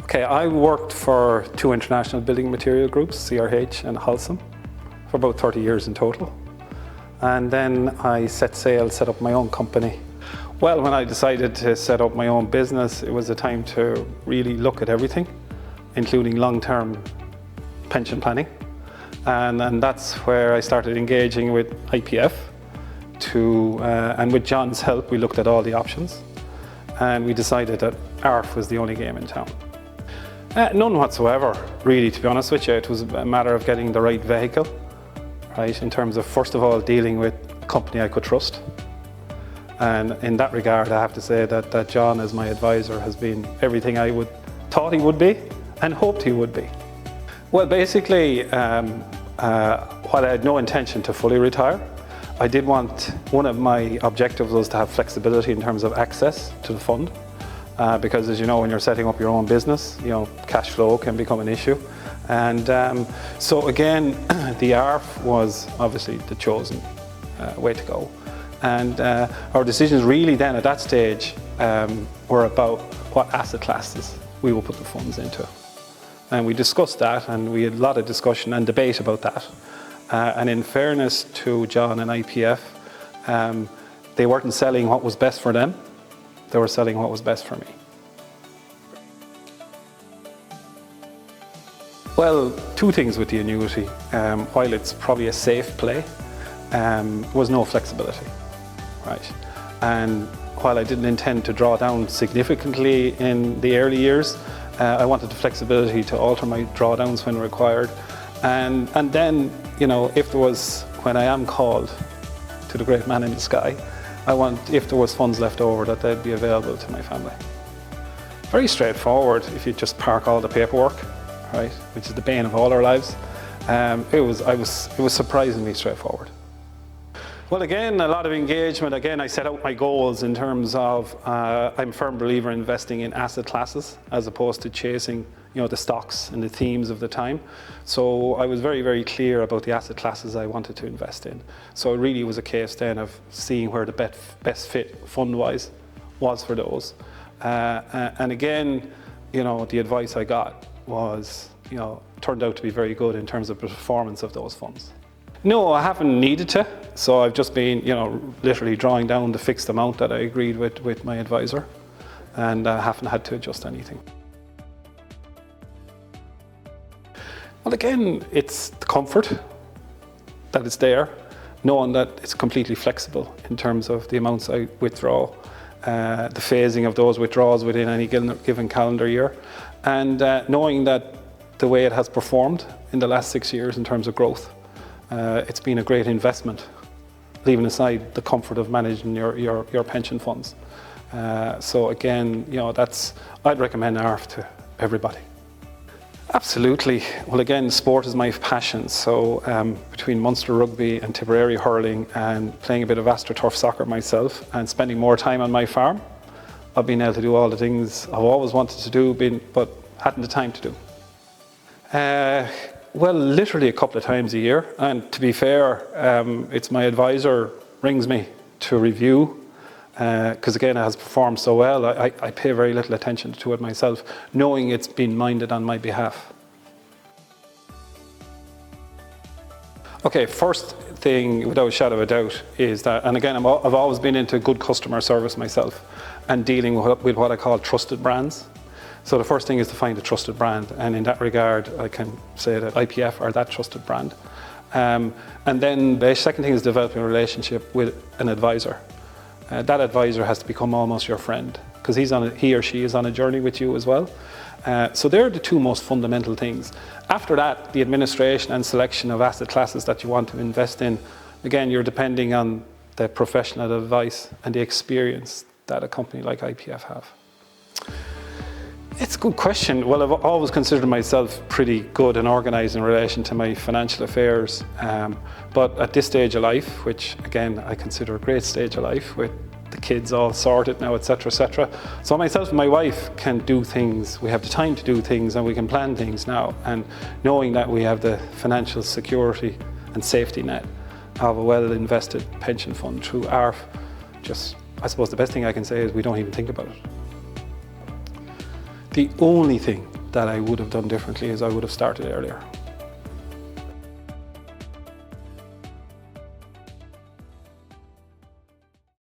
Okay, I worked for two international building material groups, CRH and Holcim, for about 30 years in total. And then I set up my own company. Well, when I decided to set up my own business, it was a time to really look at everything, including long-term pension planning. And that's where I started engaging with IPF and with John's help, we looked at all the options. And we decided that ARF was the only game in town. None whatsoever, really, to be honest with you. It was a matter of getting the right vehicle, right, in terms of, first of all, dealing with a company I could trust. And in that regard, I have to say that John, as my advisor, has been everything I thought he would be and hoped he would be. Well, basically, while I had no intention to fully retire, I did want, one of my objectives was to have flexibility in terms of access to the fund. Because as you know, when you're setting up your own business, cash flow can become an issue. And so again, the ARF was obviously the chosen way to go. And our decisions really then at that stage were about what asset classes we will put the funds into. And we discussed that, and we had a lot of discussion and debate about that. And in fairness to John and IPF, they weren't selling what was best for them, they were selling what was best for me. Well, two things with the annuity. While it's probably a safe play, was no flexibility, right? And while I didn't intend to draw down significantly in the early years, I wanted the flexibility to alter my drawdowns when required. And then, if there was, when I am called to the great man in the sky, if there was funds left over, that they'd be available to my family. Very straightforward if you just park all the paperwork, right, which is the bane of all our lives. It was surprisingly straightforward. Well, again, a lot of engagement. Again, I set out my goals in terms of, I'm a firm believer in investing in asset classes as opposed to chasing, the stocks and the themes of the time. So I was very, very clear about the asset classes I wanted to invest in. So it really was a case then of seeing where the best fit fund-wise was for those. And again, the advice I got was, turned out to be very good in terms of the performance of those funds. No, I haven't needed to. So I've just been, literally drawing down the fixed amount that I agreed with my advisor, and I haven't had to adjust anything. Well, again, it's the comfort that it's there, knowing that it's completely flexible in terms of the amounts I withdraw, the phasing of those withdrawals within any given calendar year, and knowing that the way it has performed in the last 6 years in terms of growth, it's been a great investment, leaving aside the comfort of managing your pension funds. So again, I'd recommend ARF to everybody. Absolutely. Well, again, sport is my passion. So between Munster rugby and Tipperary hurling and playing a bit of AstroTurf soccer myself and spending more time on my farm, I've been able to do all the things I've always wanted to do, but hadn't the time to do. Well, literally a couple of times a year. And to be fair, it's my advisor rings me to review, because again, it has performed so well. I pay very little attention to it myself, knowing it's been minded on my behalf. Okay, first thing, without a shadow of a doubt, is that, and again, I've always been into good customer service myself and dealing with what I call trusted brands. So the first thing is to find a trusted brand, and in that regard, I can say that IPF are that trusted brand. And then the second thing is developing a relationship with an advisor. That advisor has to become almost your friend, because he or she is on a journey with you as well. So they're the two most fundamental things. After that, the administration and selection of asset classes that you want to invest in, again, you're depending on the professional advice and the experience that a company like IPF have. It's a good question. Well, I've always considered myself pretty good and organised in relation to my financial affairs. But at this stage of life, which again, I consider a great stage of life with the kids all sorted now, etc., etc. So myself and my wife can do things, we have the time to do things, and we can plan things now. And knowing that we have the financial security and safety net of a well-invested pension fund through ARF, I suppose the best thing I can say is we don't even think about it. The only thing that I would have done differently is I would have started earlier.